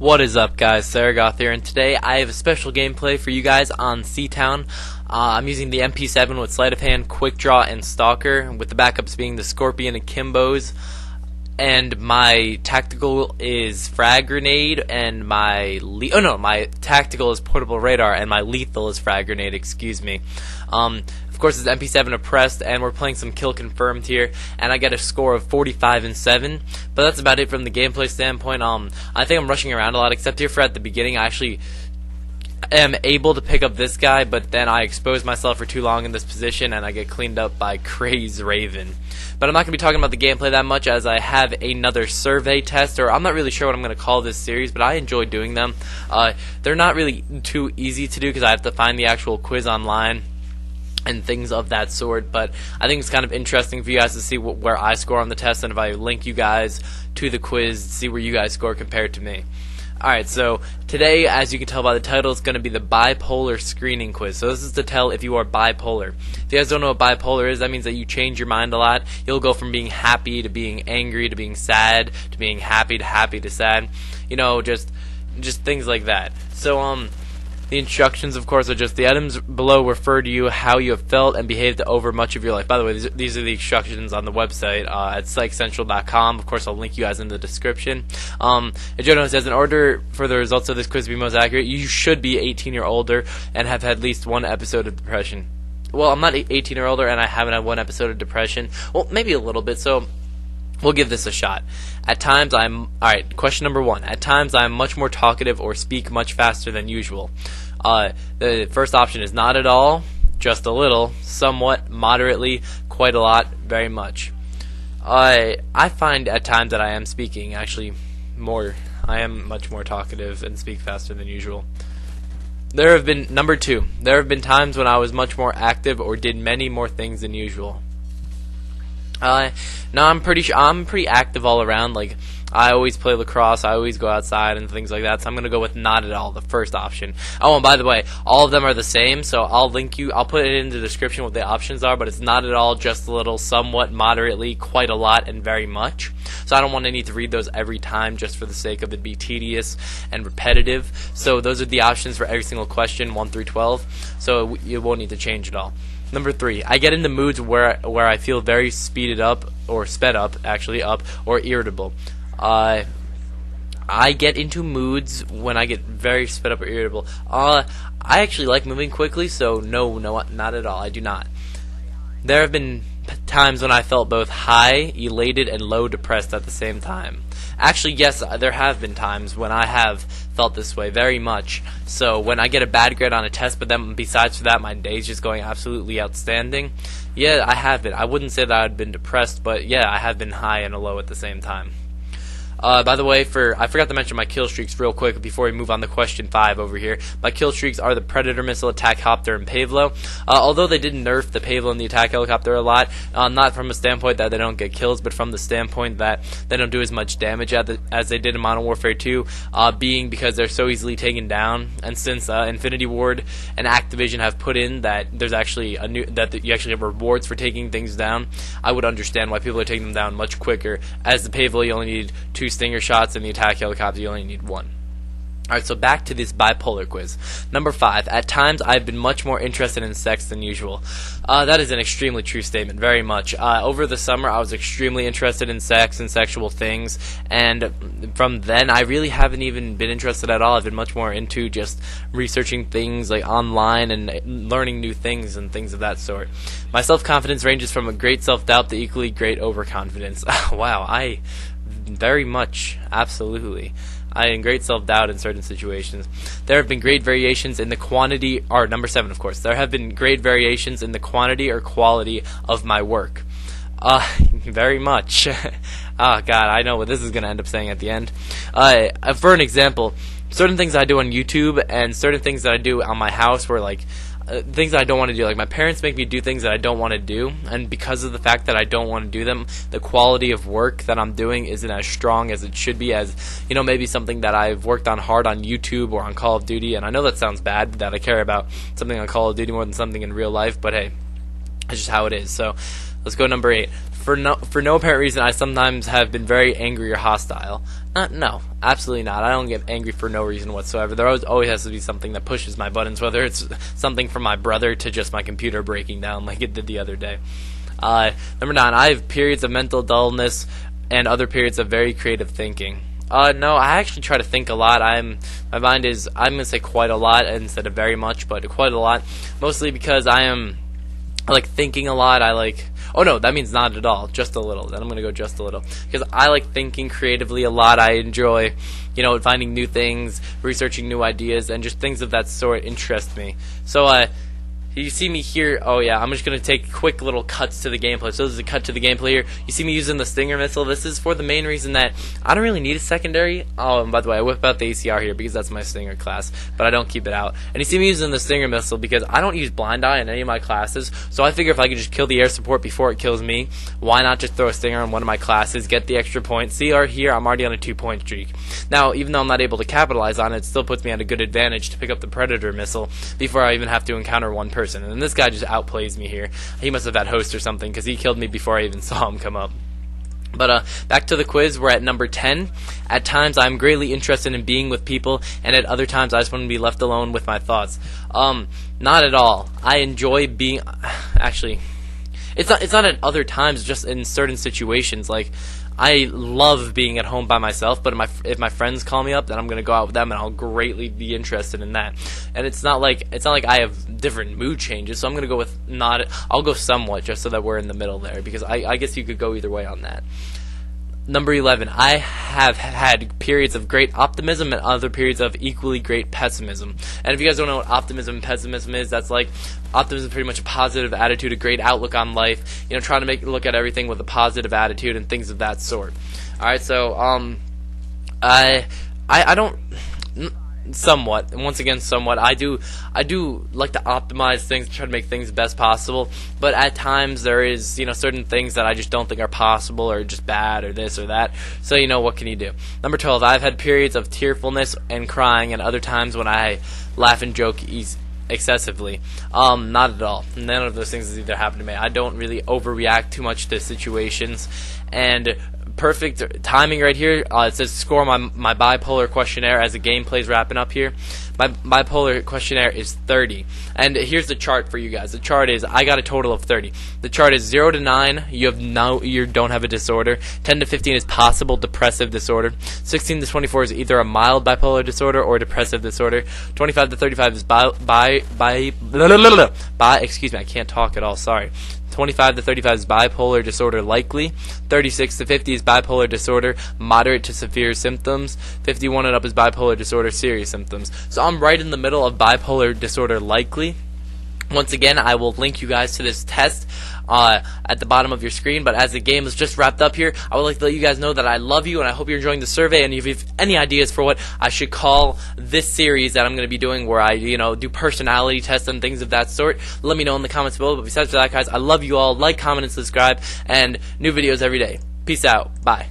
What is up, guys? Saragoth here, and today I have a special gameplay for you guys on Seatown. I'm using the MP7 with sleight of hand, quick draw, and stalker, with the backups being the Scorpion and Kimbos. And my tactical is frag grenade, and my tactical is portable radar, and my lethal is frag grenade. Excuse me. Of course, it's MP7 oppressed, and we're playing some kill confirmed here, and I got a score of 45 and 7. But that's about it from the gameplay standpoint. I think I'm rushing around a lot, except here for at the beginning. I actually am able to pick up this guy, but then I expose myself for too long in this position, and I get cleaned up by Craze Raven. But I'm not going to be talking about the gameplay that much, as I have another survey test, or I'm not really sure what I'm going to call this series, but I enjoy doing them. They're not really too easy to do because I have to find the actual quiz online and things of that sort, but I think it's kind of interesting for you guys to see where I score on the test, and if I link you guys to the quiz, see where you guys score compared to me. Alright, so today, as you can tell by the title, it's going to be the bipolar screening quiz. So this is to tell if you are bipolar. If you guys don't know what bipolar is, that means that you change your mind a lot. You'll go from being happy to being angry to being sad to being happy to sad. You know, just things like that. So, the instructions, of course, are just the items below refer to you how you have felt and behaved over much of your life. By the way, these are the instructions on the website at psychcentral.com. Of course, I'll link you guys in the description. Jono says, in order for the results of this quiz to be most accurate, you should be 18 or older and have had at least one episode of depression. Well, I'm not 18 or older, and I haven't had one episode of depression. Well, maybe a little bit, so we'll give this a shot. At times, alright, question number 1. At times, I'm much more talkative or speak much faster than usual. The first option is not at all, just a little, somewhat, moderately, quite a lot, very much. I find at times that I am speaking, actually, more. I am much more talkative and speak faster than usual. There have been, number 2, there have been times when I was much more active or did many more things than usual. No, I'm pretty active all around. Like, I always play lacrosse, I always go outside and things like that, so I'm gonna go with not at all, the first option. Oh, and by the way, all of them are the same, so I'll put it in the description what the options are, but it's not at all, just a little, somewhat, moderately, quite a lot, and very much. So I don't want to need to read those every time just for the sake of it being tedious and repetitive. So those are the options for every single question, 1 through 12, so you won't need to change it all. Number 3, I get into moods where I feel very sped up, or irritable. I get into moods when I get very sped up or irritable. I actually like moving quickly, so no, not at all. I do not. There have been times when I felt both high, elated, and low depressed at the same time. Actually, yes, there have been times when I have felt this way very much. So when I get a bad grade on a test, but then besides for that, my day's just going absolutely outstanding. Yeah, I have been. I wouldn't say that I've been depressed, but yeah, I have been high and low at the same time. By the way, I forgot to mention my kill streaks real quick before we move on to question 5 over here. My kill streaks are the Predator Missile, Attack Helicopter, and Pavlo. Although they did nerf the Pavlo and the Attack Helicopter a lot, not from a standpoint that they don't get kills, but from the standpoint that they don't do as much damage as they did in Modern Warfare 2, being because they're so easily taken down. And since Infinity Ward and Activision have put in that there's actually you actually have rewards for taking things down, I would understand why people are taking them down much quicker. As the Pavlo, you only need 2 stinger shots, and the Attack Helicopter, you only need 1. Alright, so back to this bipolar quiz. Number 5, at times I've been much more interested in sex than usual. That is an extremely true statement, very much. Over the summer, I was extremely interested in sex and sexual things, and from then, I really haven't even been interested at all. I've been much more into just researching things like online and learning new things and things of that sort. My self-confidence ranges from a great self-doubt to equally great overconfidence. Wow, very much, absolutely. I am great self-doubt in certain situations. There have been great variations in the quantity, or number 7, of course. There have been great variations in the quantity or quality of my work. Very much. Oh, God, I know what this is going to end up saying at the end. For an example, certain things I do on YouTube and certain things that I do on my house were like, things that I don't want to do. Like, my parents make me do things that I don't want to do, and because of the fact that I don't want to do them, the quality of work that I'm doing isn't as strong as it should be, as, you know, maybe something that I've worked on hard on YouTube or on Call of Duty. And I know that sounds bad, that I care about something on Call of Duty more than something in real life, but hey, that's just how it is. So let's go number 8. For no apparent reason, I sometimes have been very angry or hostile. No, absolutely not. I don't get angry for no reason whatsoever. There always has to be something that pushes my buttons, whether it's something from my brother to just my computer breaking down like it did the other day. Number 9, I have periods of mental dullness and other periods of very creative thinking. No, I actually try to think a lot. My mind is, I'm going to say quite a lot instead of very much, but quite a lot. Mostly because I like thinking a lot. Oh no, that means not at all, just a little. Then I'm going to go just a little. Because I like thinking creatively a lot. I enjoy, finding new things, researching new ideas, and just things of that sort interest me. So, you see me here. Oh yeah, I'm just going to take quick little cuts to the gameplay. So this is a cut to the gameplay here. You see me using the Stinger missile. This is for the main reason that I don't really need a secondary. Oh, and by the way, I whip out the ACR here because that's my Stinger class, but I don't keep it out. And you see me using the Stinger missile because I don't use blind eye in any of my classes, so I figure if I could just kill the air support before it kills me, why not just throw a Stinger on one of my classes, get the extra point. See, here I'm already on a 2-point streak. Now, even though I'm not able to capitalize on it, it still puts me at a good advantage to pick up the Predator missile before I even have to encounter one person. And this guy just outplays me here. He must have had host or something because he killed me before I even saw him come up. But back to the quiz, we're at number 10. At times, I'm greatly interested in being with people, and at other times, I just want to be left alone with my thoughts. Not at all. I enjoy being... Actually, it's not at other times, just in certain situations. Like, I love being at home by myself, but if my friends call me up, then I'm gonna go out with them, and I'll greatly be interested in that. And it's not like I have different mood changes, so I'm gonna go with not. I'll go somewhat, just so that we're in the middle there, because I guess you could go either way on that. Number 11, I have had periods of great optimism and other periods of equally great pessimism. And if you guys don't know what optimism and pessimism is, that's like optimism is pretty much a positive attitude, a great outlook on life. Trying to look at everything with a positive attitude and things of that sort. All right, so I don't. Somewhat, and once again, somewhat. I do like to optimize things, try to make things best possible. But at times there is, certain things that I just don't think are possible, or just bad, or this or that. So what can you do? Number 12. I've had periods of tearfulness and crying, and other times when I laugh and joke excessively. Not at all. None of those things has either happened to me. I don't really overreact too much to situations, and perfect timing right here. It says score my bipolar questionnaire as the gameplay's wrapping up here. My bipolar questionnaire is 30. And here's the chart for you guys. The chart is, I got a total of 30. The chart is 0 to 9, you don't have a disorder. 10 to 15 is possible depressive disorder. 16 to 24 is either a mild bipolar disorder or depressive disorder. 25 to 35 is excuse me, I can't talk at all, sorry. 25 to 35 is bipolar disorder likely. 36 to 50 is bipolar disorder moderate to severe symptoms. 51 and up is bipolar disorder serious symptoms. So I'm right in the middle of bipolar disorder likely. Once again, I will link you guys to this test at the bottom of your screen. But as the game is just wrapped up here, I would like to let you guys know that I love you, and I hope you're enjoying the survey. And if you have any ideas for what I should call this series that I'm going to be doing, where I do personality tests and things of that sort, let me know in the comments below. But besides that, guys, I love you all. Like, comment, and subscribe, and new videos every day. Peace out. Bye.